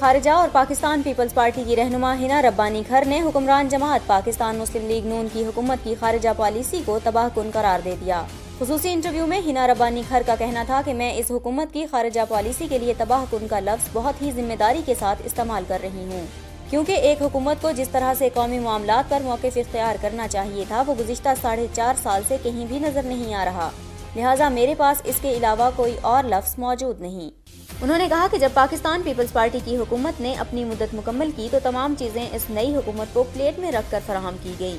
خارجہ اور Pakistan Peoples party کی رہنما ہنا ربانی کھر نے حکمران جماعت پاکستان مسلم لیگ نون کی حکومت کی خارجہ پالیسی کو تباہ کن قرار دے دیا۔ خصوصی انٹرویو میں ہنا ربانی کھر کا کہنا تھا کہ میں اس حکومت کی خارجہ پالیسی کے لیے تباہ کن کا لفظ بہت ہی ذمہ داری کے ساتھ استعمال کر رہی ہوں، کیونکہ ایک حکومت کو جس طرح سے قومی معاملات پر موقف اختیار کرنا چاہیے تھا وہ گزشتہ 4.5 سال سے کہیں بھی نظر نہیں آ رہا، لہٰذا میرے پاس اس کے علاوہ کوئی اور لفظ موجود نہیں۔ انہوں نے کہا کہ جب پاکستان پیپلز پارٹی کی حکومت نے اپنی مدت مکمل کی تو تمام چیزیں اس نئی حکومت کو پلیٹ میں رکھ کر فراہم کی گئی،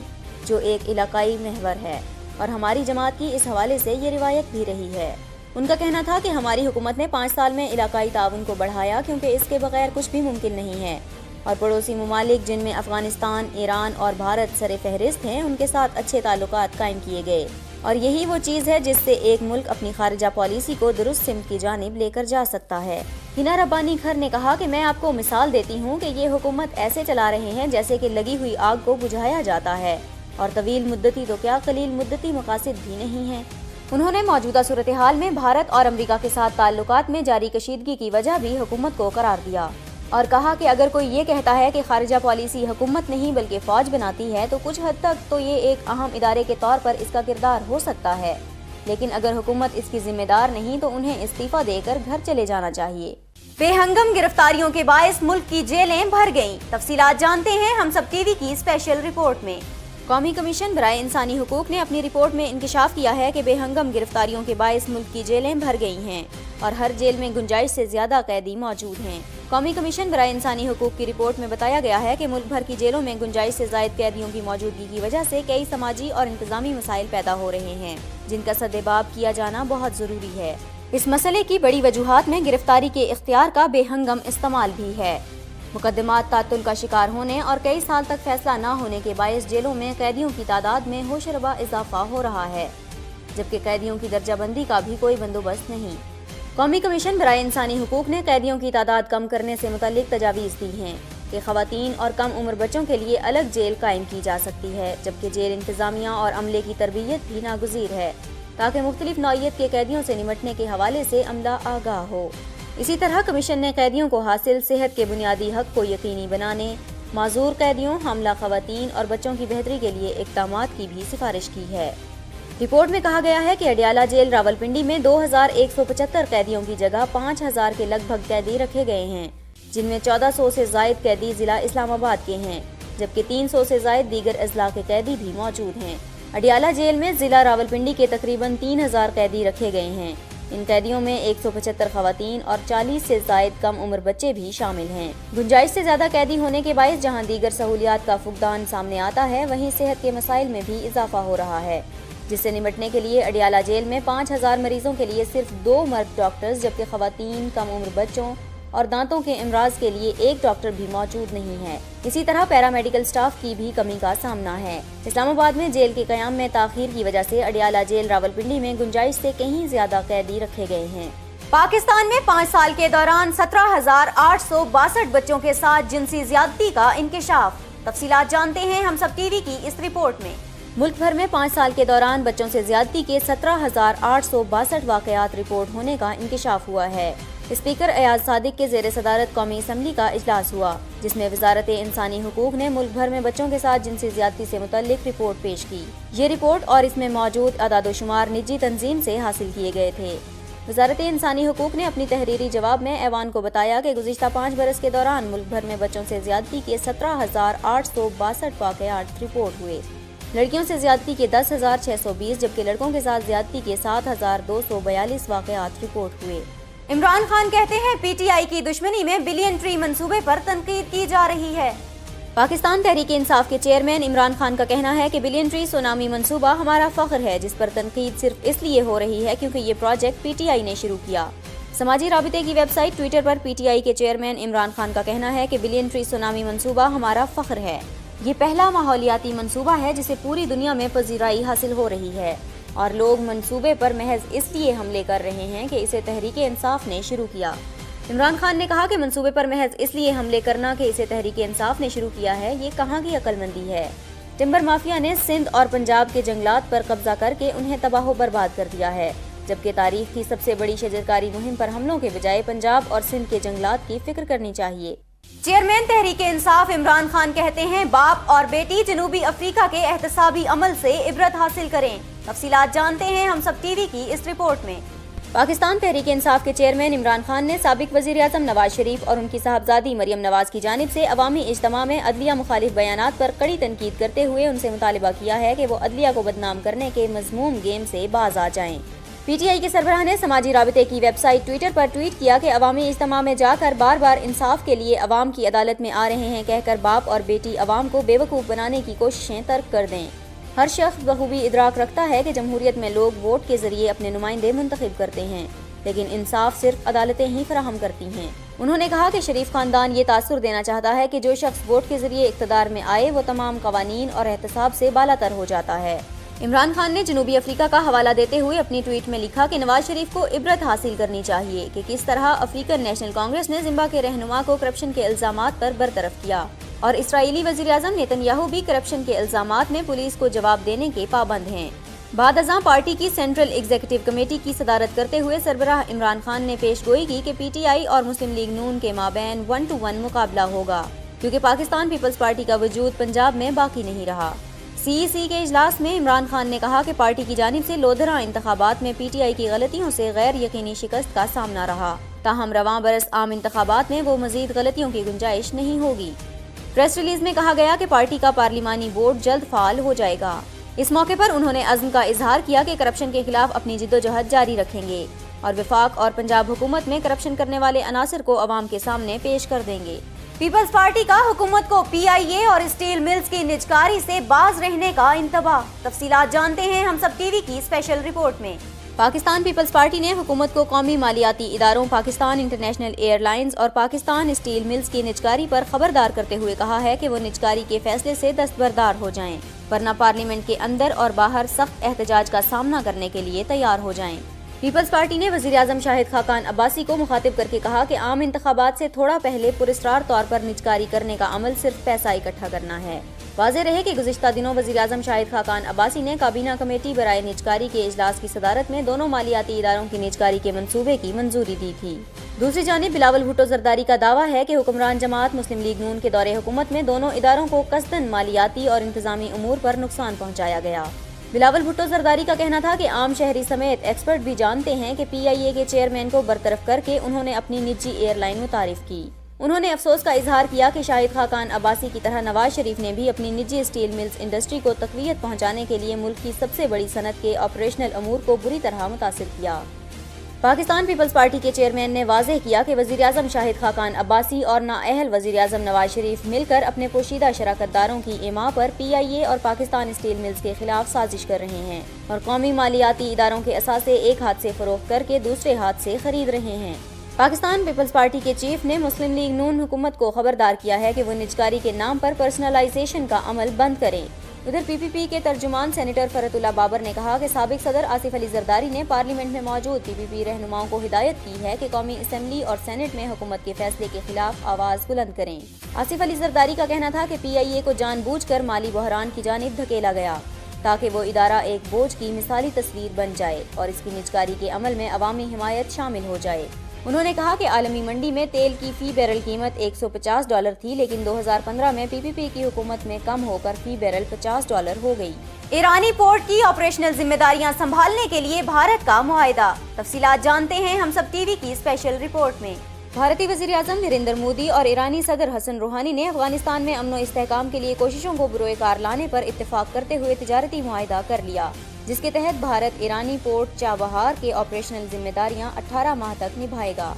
جو ایک علاقائی محور ہے، اور ہماری جماعت کی اس حوالے سے یہ روایت بھی رہی ہے۔ ان کا کہنا تھا کہ ہماری حکومت نے 5 سال میں علاقائی تعاون کو بڑھایا، کیونکہ اس کے بغیر کچھ بھی ممکن نہیں ہے، اور پڑوسی ممالک جن میں افغانستان، ایران اور بھارت سر فہرست ہیں ان کے ساتھ اچھے تعلقات قائم کیے گئے، اور یہی وہ چیز ہے جس سے ایک ملک اپنی خارجہ پالیسی کو درست سمت کی جانب لے کر جا سکتا ہے۔ ہنا ربانی کھر نے کہا کہ میں آپ کو مثال دیتی ہوں کہ یہ حکومت ایسے چلا رہے ہیں جیسے کہ لگی ہوئی آگ کو بجھایا جاتا ہے، اور طویل مدتی تو کیا قلیل مدتی مقاصد بھی نہیں ہیں۔ انہوں نے موجودہ صورتحال میں بھارت اور امریکہ کے ساتھ تعلقات میں جاری کشیدگی کی وجہ بھی حکومت کو قرار دیا، اور کہا کہ اگر کوئی یہ کہتا ہے کہ خارجہ پالیسی حکومت نہیں بلکہ فوج بناتی ہے تو کچھ حد تک تو یہ ایک اہم ادارے کے طور پر اس کا کردار ہو سکتا ہے، لیکن اگر حکومت اس کی ذمہ دار نہیں تو انہیں استعفیٰ دے کر گھر چلے جانا چاہیے۔ بے ہنگم گرفتاریوں کے باعث ملک کی جیلیں بھر گئیں، تفصیلات جانتے ہیں ہم سب ٹی وی کی اسپیشل رپورٹ میں۔ قومی کمیشن برائے انسانی حقوق نے اپنی رپورٹ میں انکشاف کیا ہے کہ بے ہنگم گرفتاریوں کے باعث ملک کی جیلیں بھر گئی ہیں اور ہر جیل میں گنجائش سے زیادہ قیدی موجود ہیں۔ قومی کمیشن برائے انسانی حقوق کی رپورٹ میں بتایا گیا ہے کہ ملک بھر کی جیلوں میں گنجائش سے زائد قیدیوں کی موجودگی کی وجہ سے کئی سماجی اور انتظامی مسائل پیدا ہو رہے ہیں، جن کا سدباب کیا جانا بہت ضروری ہے۔ اس مسئلے کی بڑی وجوہات میں گرفتاری کے اختیار کا بے ہنگم استعمال بھی ہے۔ مقدمات تعطل کا شکار ہونے اور کئی سال تک فیصلہ نہ ہونے کے باعث جیلوں میں قیدیوں کی تعداد میں ہوشربا اضافہ ہو رہا ہے، جبکہ قیدیوں کی درجہ بندی کا بھی کوئی بندوبست نہیں۔ قومی کمیشن برائے انسانی حقوق نے قیدیوں کی تعداد کم کرنے سے متعلق تجاویز دی ہیں کہ خواتین اور کم عمر بچوں کے لیے الگ جیل قائم کی جا سکتی ہے، جبکہ جیل انتظامیہ اور عملے کی تربیت بھی ناگزیر ہے تاکہ مختلف نوعیت کے قیدیوں سے نمٹنے کے حوالے سے عملہ آگاہ ہو۔ اسی طرح کمیشن نے قیدیوں کو حاصل صحت کے بنیادی حق کو یقینی بنانے، معذور قیدیوں، حاملہ خواتین اور بچوں کی بہتری کے لیے اقدامات کی بھی سفارش کی ہے۔ رپورٹ میں کہا گیا ہے کہ اڈیالہ جیل راولپنڈی میں 2175 قیدیوں کی جگہ 5000 کے لگ بھگ قیدی رکھے گئے ہیں، جن میں 1400 سے زائد قیدی ضلع اسلام آباد کے ہیں، جبکہ 300 سے زائد دیگر اضلاع کے قیدی بھی موجود ہیں۔ اڈیالہ جیل میں ضلع راولپنڈی کے تقریباً 3000 قیدی رکھے گئے ہیں۔ ان قیدیوں میں 175 خواتین اور 40 سے زائد کم عمر بچے بھی شامل ہیں۔ گنجائش سے زیادہ قیدی ہونے کے باعث جہاں دیگر سہولیات کا فقدان سامنے آتا ہے، وہیں صحت کے مسائل میں بھی اضافہ ہو رہا ہے، جس سے نمٹنے کے لیے اڈیالہ جیل میں 5000 مریضوں کے لیے صرف 2 مرد ڈاکٹرز، جبکہ خواتین، کم عمر بچوں اور دانتوں کے امراض کے لیے 1 ڈاکٹر بھی موجود نہیں ہے۔ اسی طرح پیرامیڈیکل سٹاف کی بھی کمی کا سامنا ہے۔ اسلام آباد میں جیل کے قیام میں تاخیر کی وجہ سے اڈیالہ جیل راولپنڈی میں گنجائش سے کہیں زیادہ قیدی رکھے گئے ہیں۔ پاکستان میں 5 سال کے دوران 17862 بچوں کے ساتھ جنسی زیادتی کا انکشاف۔ تفصیلات جانتے ہیں ہم سب ٹی وی کی اس رپورٹ میں۔ ملک بھر میں 5 سال کے دوران بچوں سے زیادتی کے 17862 واقعات رپورٹ ہونے کا انکشاف ہوا ہے۔ اسپیکر ایاز صادق کے زیر صدارت قومی اسمبلی کا اجلاس ہوا، جس میں وزارت انسانی حقوق نے ملک بھر میں بچوں کے ساتھ جنسی زیادتی سے متعلق رپورٹ پیش کی۔ یہ رپورٹ اور اس میں موجود اعداد و شمار نجی تنظیم سے حاصل کیے گئے تھے۔ وزارت انسانی حقوق نے اپنی تحریری جواب میں ایوان کو بتایا کہ گزشتہ 5 برس کے دوران ملک بھر میں بچوں سے زیادتی کے 17862 واقعات رپورٹ ہوئے۔ لڑکیوں سے زیادتی کے 10620 جبکہ لڑکوں کے ساتھ زیادتی کے 7242 واقعات رپورٹ ہوئے۔ عمران خان کہتے ہیں پی ٹی آئی کی دشمنی میں بلین ٹری منصوبے پر تنقید کی جا رہی ہے۔ پاکستان تحریک انصاف کے چیئرمین عمران خان کا کہنا ہے کہ بلین ٹری سونامی منصوبہ ہمارا فخر ہے، جس پر تنقید صرف اس لیے ہو رہی ہے کیونکہ یہ پروجیکٹ پی ٹی آئی نے شروع کیا۔ سماجی رابطے کی ویب سائٹ ٹویٹر پر پی ٹی آئی کے چیئرمین عمران خان کا کہنا ہے کہ بلین ٹری سونامی منصوبہ ہمارا فخر ہے۔ یہ پہلا ماحولیاتی منصوبہ ہے جسے پوری دنیا میں پذیرائی حاصل ہو رہی ہے، اور لوگ منصوبے پر محض اس لیے حملے کر رہے ہیں کہ اسے تحریک انصاف نے شروع کیا۔ عمران خان نے کہا کہ منصوبے پر محض اس لیے حملے کرنا کہ اسے تحریک انصاف نے شروع کیا ہے، یہ کہاں کی عقل مندی ہے۔ ٹمبر مافیا نے سندھ اور پنجاب کے جنگلات پر قبضہ کر کے انہیں تباہ و برباد کر دیا ہے، جبکہ تاریخ کی سب سے بڑی شجرکاری مہم پر حملوں کے بجائے پنجاب اور سندھ کے جنگلات کی فکر کرنی چاہیے۔ چیئرمین تحریک انصاف عمران خان کہتے ہیں باپ اور بیٹی جنوبی افریقہ کے احتسابی عمل سے عبرت حاصل کریں۔ تفصیلات جانتے ہیں ہم سب ٹی وی کی اس رپورٹ میں۔ پاکستان تحریک انصاف کے چیئرمین عمران خان نے سابق وزیر اعظم نواز شریف اور ان کی صاحبزادی مریم نواز کی جانب سے عوامی اجتماع میں عدلیہ مخالف بیانات پر کڑی تنقید کرتے ہوئے ان سے مطالبہ کیا ہے کہ وہ عدلیہ کو بدنام کرنے کے مذموم گیم سے باز آ جائیں۔ پی ٹی آئی کے سربراہ نے سماجی رابطے کی ویب سائٹ ٹویٹر پر ٹویٹ کیا کہ عوامی اجتماع میں جا کر بار بار انصاف کے لیے عوام کی عدالت میں آ رہے ہیں کہہ کر باپ اور بیٹی عوام کو بے وقوف بنانے کی کوششیں ترک کر دیں۔ ہر شخص بخوبی ادراک رکھتا ہے کہ جمہوریت میں لوگ ووٹ کے ذریعے اپنے نمائندے منتخب کرتے ہیں، لیکن انصاف صرف عدالتیں ہی فراہم کرتی ہیں۔ انہوں نے کہا کہ شریف خاندان یہ تاثر دینا چاہتا ہے کہ جو شخص ووٹ کے ذریعے اقتدار میں آئے وہ تمام قوانین اور احتساب سے بالا تر ہو جاتا ہے۔ عمران خان نے جنوبی افریقہ کا حوالہ دیتے ہوئے اپنی ٹویٹ میں لکھا کہ نواز شریف کو عبرت حاصل کرنی چاہیے کہ کس طرح افریقن نیشنل کانگریس نے زمبا کے رہنما کو کرپشن کے الزامات پر برطرف کیا، اور اسرائیلی وزیر اعظم نیتن یاہو بھی کرپشن کے الزامات میں پولیس کو جواب دینے کے پابند ہیں۔ بعد ازاں پارٹی کی سینٹرل ایگزیکٹو کمیٹی کی صدارت کرتے ہوئے سربراہ عمران خان نے پیش گوئی کی کہ پی ٹی آئی اور مسلم لیگ نون کے مابین 1-1 مقابلہ ہوگا، کیونکہ پاکستان پیپلز پارٹی کا وجود پنجاب میں باقی نہیں رہا۔ سی ای سی کے اجلاس میں عمران خان نے کہا کہ پارٹی کی جانب سے لودھرا انتخابات میں پی ٹی آئی کی غلطیوں سے غیر یقینی شکست کا سامنا رہا، تاہم رواں برس عام انتخابات میں وہ مزید غلطیوں کی گنجائش نہیں ہوگی۔ پریس ریلیز میں کہا گیا کہ پارٹی کا پارلیمانی بورڈ جلد فعال ہو جائے گا۔ اس موقع پر انہوں نے عزم کا اظہار کیا کہ کرپشن کے خلاف اپنی جدوجہد جاری رکھیں گے اور وفاق اور پنجاب حکومت میں کرپشن کرنے والے عناصر کو عوام کے سامنے پیش کر دیں گے۔ پیپلز پارٹی کا حکومت کو پی آئی اے اور اسٹیل ملز کی نجکاری سے باز رہنے کا انتباہ۔ تفصیلات جانتے ہیں ہم سب ٹی وی کی اسپیشل رپورٹ میں۔ پاکستان پیپلز پارٹی نے حکومت کو قومی مالیاتی اداروں پاکستان انٹرنیشنل ایئر لائنز اور پاکستان اسٹیل ملز کی نجکاری پر خبردار کرتے ہوئے کہا ہے کہ وہ نجکاری کے فیصلے سے دستبردار ہو جائیں، ورنہ پارلیمنٹ کے اندر اور باہر سخت احتجاج کا سامنا کرنے کے لیے تیار ہو جائیں۔ پیپلز پارٹی نے وزیر اعظم شاہد خاقان عباسی کو مخاطب کر کے کہا کہ عام انتخابات سے تھوڑا پہلے پراسرار طور پر نجکاری کرنے کا عمل صرف پیسہ اکٹھا کرنا ہے۔ واضح رہے کہ گزشتہ دنوں وزیر اعظم شاہد خاقان عباسی نے کابینہ کمیٹی برائے نجکاری کے اجلاس کی صدارت میں دونوں مالیاتی اداروں کی نجکاری کے منصوبے کی منظوری دی تھی۔ دوسری جانب بلاول بھٹو زرداری کا دعویٰ ہے کہ حکمران جماعت مسلم لیگ نون کے دور حکومت میں دونوں اداروں کو قصداً مالیاتی اور انتظامی امور پر نقصان پہنچایا گیا۔ بلاول بھٹو زرداری کا کہنا تھا کہ عام شہری سمیت ایکسپرٹ بھی جانتے ہیں کہ پی آئی اے کے چیئرمین کو برطرف کر کے انہوں نے اپنی نجی ایئر لائن متعارف کی۔ انہوں نے افسوس کا اظہار کیا کہ شاہد خاقان عباسی کی طرح نواز شریف نے بھی اپنی نجی اسٹیل ملز انڈسٹری کو تقویت پہنچانے کے لیے ملک کی سب سے بڑی صنعت کے آپریشنل امور کو بری طرح متاثر کیا۔ پاکستان پیپلز پارٹی کے چیئرمین نے واضح کیا کہ وزیر اعظم شاہد خاقان عباسی اور نااہل وزیر اعظم نواز شریف مل کر اپنے پوشیدہ شراکت داروں کی ایما پر پی آئی اے اور پاکستان اسٹیل ملز کے خلاف سازش کر رہے ہیں اور قومی مالیاتی اداروں کے اثاثے ایک ہاتھ سے فروخت کر کے دوسرے ہاتھ سے خرید رہے ہیں۔ پاکستان پیپلز پارٹی کے چیف نے مسلم لیگ نون حکومت کو خبردار کیا ہے کہ وہ نجکاری کے نام پر پرسنلائزیشن کا عمل بند کریں۔ ادھر پی پی پی کے ترجمان سینیٹر فرحت اللہ بابر نے کہا کہ سابق صدر آصف علی زرداری نے پارلیمنٹ میں موجود پی پی پی رہنماؤں کو ہدایت کی ہے کہ قومی اسمبلی اور سینٹ میں حکومت کے فیصلے کے خلاف آواز بلند کریں۔ آصف علی زرداری کا کہنا تھا کہ پی آئی اے کو جان بوجھ کر مالی بحران کی جانب دھکیلا گیا تاکہ وہ ادارہ ایک بوجھ کی مثالی تصویر بن جائے اور اس کی نجکاری کے عمل میں عوامی حمایت شامل ہو جائے۔ انہوں نے کہا کہ عالمی منڈی میں تیل کی فی بیرل قیمت $150 تھی، لیکن 2015 میں پی پی پی کی حکومت میں کم ہو کر فی بیرل $50 ہو گئی۔ ایرانی پورٹ کی آپریشنل ذمہ داریاں سنبھالنے کے لیے بھارت کا معاہدہ۔ تفصیلات جانتے ہیں ہم سب ٹی وی کی اسپیشل رپورٹ میں۔ بھارتی وزیر اعظم نریندر مودی اور ایرانی صدر حسن روحانی نے افغانستان میں امن و استحکام کے لیے کوششوں کو بروئے کار لانے پر اتفاق کرتے ہوئے تجارتی معاہدہ کر لیا، جس کے تحت بھارت ایرانی پورٹ چابہار کے آپریشنل ذمہ داریاں 18 ماہ تک نبھائے گا۔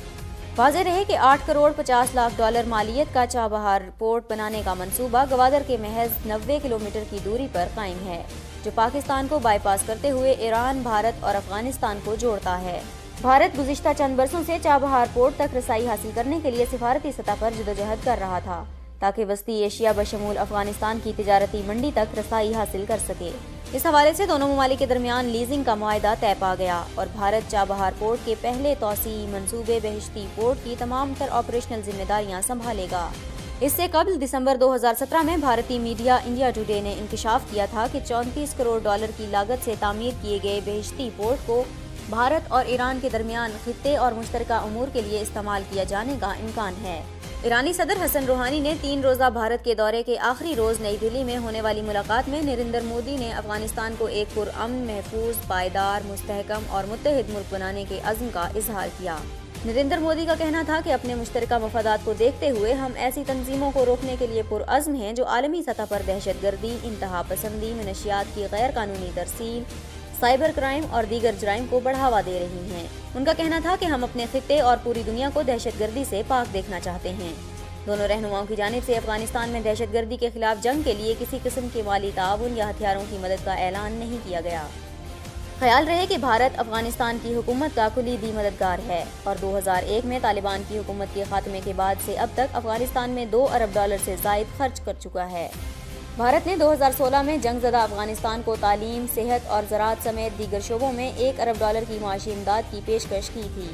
واضح رہے کہ $8.50 مالیت کا چابہار پورٹ بنانے کا منصوبہ گوادر کے محض 90 کلومیٹر کی دوری پر قائم ہے، جو پاکستان کو بائی پاس کرتے ہوئے ایران، بھارت اور افغانستان کو جوڑتا ہے۔ بھارت گزشتہ چند برسوں سے چابہار پورٹ تک رسائی حاصل کرنے کے لیے سفارتی سطح پر جدوجہد کر رہا تھا تاکہ وسطی ایشیا بشمول افغانستان کی تجارتی منڈی تک رسائی حاصل کر سکے۔ اس حوالے سے دونوں ممالک کے درمیان لیزنگ کا معاہدہ طے پا گیا اور بھارت چابہار پورٹ کے پہلے توسیعی منصوبے بہشتی پورٹ کی تمام تر آپریشنل ذمہ داریاں سنبھالے گا۔ اس سے قبل دسمبر 2017 میں بھارتی میڈیا انڈیا ٹوڈے نے انکشاف کیا تھا کہ $34 کروڑ کی لاگت سے تعمیر کیے گئے بہشتی پورٹ کو بھارت اور ایران کے درمیان خطے اور مشترکہ امور کے لیے استعمال کیا جانے کا امکان ہے۔ ایرانی صدر حسن روحانی نے 3 روزہ بھارت کے دورے کے آخری روز نئی دہلی میں ہونے والی ملاقات میں نریندر مودی نے افغانستان کو ایک پرامن، محفوظ، پائیدار، مستحکم اور متحد ملک بنانے کے عزم کا اظہار کیا۔ نریندر مودی کا کہنا تھا کہ اپنے مشترکہ مفادات کو دیکھتے ہوئے ہم ایسی تنظیموں کو روکنے کے لیے پرعزم ہیں جو عالمی سطح پر دہشت گردی، انتہا پسندی، منشیات کی غیر قانونی ترسیل، سائبر کرائم اور دیگر جرائم کو بڑھاوا دے رہی ہیں۔ ان کا کہنا تھا کہ ہم اپنے خطے اور پوری دنیا کو دہشت گردی سے پاک دیکھنا چاہتے ہیں۔ دونوں رہنماؤں کی جانب سے افغانستان میں دہشت گردی کے خلاف جنگ کے لیے کسی قسم کے مالی تعاون یا ہتھیاروں کی مدد کا اعلان نہیں کیا گیا۔ خیال رہے کہ بھارت افغانستان کی حکومت کا کلیدی مددگار ہے اور 2001 میں طالبان کی حکومت کے خاتمے کے بعد سے اب تک افغانستان میں $2 ارب سے زائد خرچ کر چکا ہے۔ بھارت نے 2016 میں جنگ زدہ افغانستان کو تعلیم، صحت اور زراعت سمیت دیگر شعبوں میں $1 ارب کی معاشی امداد کی پیشکش کی تھی۔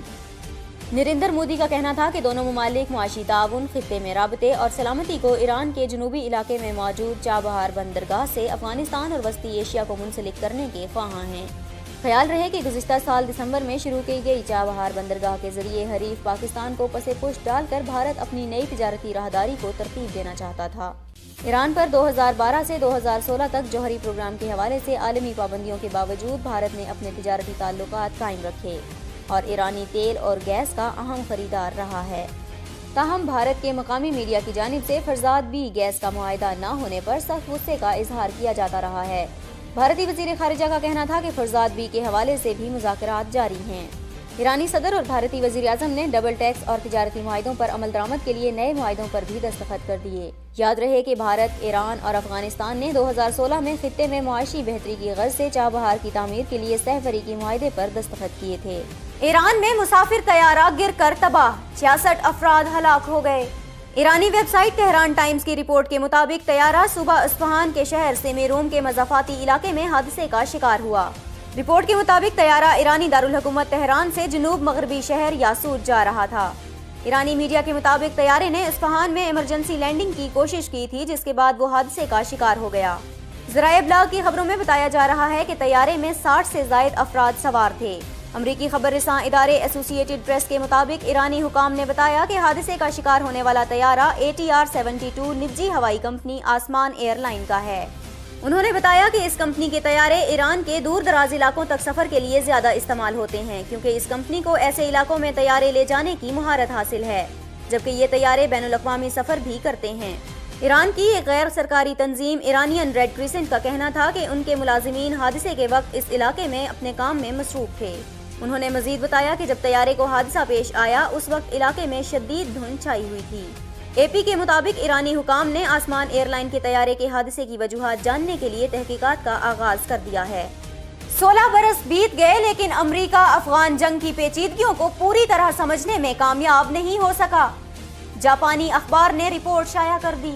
نریندر مودی کا کہنا تھا کہ دونوں ممالک معاشی تعاون، خطے میں رابطے اور سلامتی کو ایران کے جنوبی علاقے میں موجود چابہار بندرگاہ سے افغانستان اور وسطی ایشیا کو منسلک کرنے کے خواہاں ہیں۔ خیال رہے کہ گزشتہ سال دسمبر میں شروع کی گئی چابہار بندرگاہ کے ذریعے حریف پاکستان کو پس پشت ڈال کر بھارت اپنی نئی تجارتی راہداری کو ترتیب دینا چاہتا تھا۔ ایران پر 2012 سے 2016 تک جوہری پروگرام کے حوالے سے عالمی پابندیوں کے باوجود بھارت نے اپنے تجارتی تعلقات قائم رکھے اور ایرانی تیل اور گیس کا اہم خریدار رہا ہے۔ تاہم بھارت کے مقامی میڈیا کی جانب سے فرزاد بی گیس کا معاہدہ نہ ہونے پر سخت غصے کا اظہار کیا جاتا رہا ہے۔ بھارتی وزیر خارجہ کا کہنا تھا کہ فرزاد بی کے حوالے سے بھی مذاکرات جاری ہیں۔ ایرانی صدر اور بھارتی وزیر اعظم نے ڈبل ٹیکس اور تجارتی معاہدوں پر عمل درآمد کے لیے نئے معاہدوں پر بھی دستخط کر دیے۔ یاد رہے کہ بھارت، ایران اور افغانستان نے 2016 میں خطے میں معاشی بہتری کی غرض سے چابہار کی تعمیر کے لیے سہ فریقی معاہدے پر دستخط کیے تھے۔ ایران میں مسافر طیارہ گر کر تباہ، 66 افراد ہلاک ہو گئے۔ ایرانی ویب سائٹ تہران ٹائمز کی رپورٹ کے مطابق طیارہ صوبہ اصفہان کے شہر سیمیروم کے مضافاتی علاقے میں حادثے کا شکار ہوا۔ رپورٹ کے مطابق طیارہ ایرانی دارالحکومت تہران سے جنوب مغربی شہر یاسوج جا رہا تھا۔ ایرانی میڈیا کے مطابق طیارے نے اصفہان میں ایمرجنسی لینڈنگ کی کوشش کی تھی، جس کے بعد وہ حادثے کا شکار ہو گیا۔ ذرائع ابلاغ کی خبروں میں بتایا جا رہا ہے کہ طیارے میں 60 سے زائد افراد سوار تھے۔ امریکی خبر رساں ادارے ایسوسی ایٹڈ پریس کے مطابق ایرانی حکام نے بتایا کہ حادثے کا شکار ہونے والا طیارہ ATR-72 نجی ہوائی کمپنی آسمان ایئر لائن کا ہے۔ انہوں نے بتایا کہ اس کمپنی کے طیارے ایران کے دور دراز علاقوں تک سفر کے لیے زیادہ استعمال ہوتے ہیں، کیونکہ اس کمپنی کو ایسے علاقوں میں طیارے لے جانے کی مہارت حاصل ہے، جبکہ یہ طیارے بین الاقوامی سفر بھی کرتے ہیں۔ ایران کی ایک غیر سرکاری تنظیم ایرانین ریڈ کریسنٹ کا کہنا تھا کہ ان کے ملازمین حادثے کے وقت اس علاقے میں اپنے کام میں مصروف تھے۔ انہوں نے مزید بتایا کہ جب طیارے کو حادثہ پیش آیا اس وقت علاقے میں شدید دھند چھائی ہوئی تھی۔ AP کے مطابق ایرانی حکام نے آسمان ایئر لائن کے طیارے کے حادثے کی وجوہات جاننے کے لیے تحقیقات کا آغاز کر دیا ہے۔ 16 برس بیت گئے لیکن امریکہ افغان جنگ کی پیچیدگیوں کو پوری طرح سمجھنے میں کامیاب نہیں ہو سکا، جاپانی اخبار نے رپورٹ شائع کر دی۔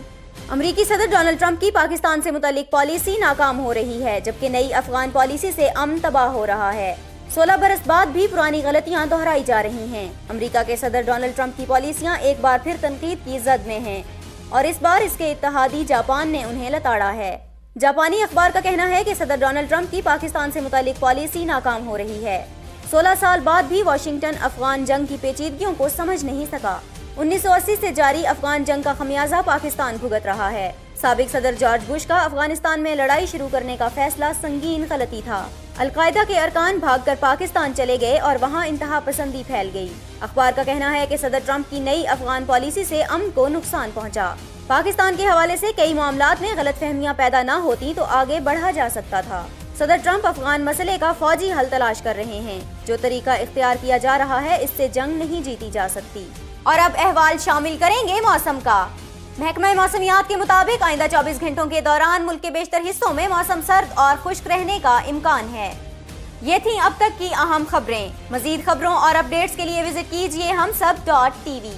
امریکی صدر ڈونلڈ ٹرمپ کی پاکستان سے متعلق پالیسی ناکام ہو رہی ہے، جبکہ نئی افغان پالیسی سے امن تباہ ہو رہا ہے۔ 16 برس بعد بھی پرانی غلطیاں دہرائی جا رہی ہیں۔ امریکہ کے صدر ڈونلڈ ٹرمپ کی پالیسیاں ایک بار پھر تنقید کی زد میں ہیں اور اس بار اس کے اتحادی جاپان نے انہیں لتاڑا ہے۔ جاپانی اخبار کا کہنا ہے کہ صدر ڈونلڈ ٹرمپ کی پاکستان سے متعلق پالیسی ناکام ہو رہی ہے۔ 16 سال بعد بھی واشنگٹن افغان جنگ کی پیچیدگیوں کو سمجھ نہیں سکا۔ 1980 سے جاری افغان جنگ کا خمیازہ پاکستان بھگت رہا ہے۔ سابق صدر جارج بش کا افغانستان میں لڑائی شروع کرنے کا فیصلہ سنگین غلطی تھا۔ القاعدہ کے ارکان بھاگ کر پاکستان چلے گئے اور وہاں انتہا پسندی پھیل گئی۔ اخبار کا کہنا ہے کہ صدر ٹرمپ کی نئی افغان پالیسی سے امن کو نقصان پہنچا۔ پاکستان کے حوالے سے کئی معاملات میں غلط فہمیاں پیدا نہ ہوتی تو آگے بڑھا جا سکتا تھا۔ صدر ٹرمپ افغان مسئلے کا فوجی حل تلاش کر رہے ہیں۔ جو طریقہ اختیار کیا جا رہا ہے اس سے جنگ نہیں جیتی جا سکتی۔ اور اب احوال شامل کریں گے موسم کا۔ محکمہ موسمیات کے مطابق آئندہ 24 گھنٹوں کے دوران ملک کے بیشتر حصوں میں موسم سرد اور خشک رہنے کا امکان ہے۔ یہ تھیں اب تک کی اہم خبریں۔ مزید خبروں اور اپڈیٹس کے لیے وزٹ کیجیے ہمسب.tv۔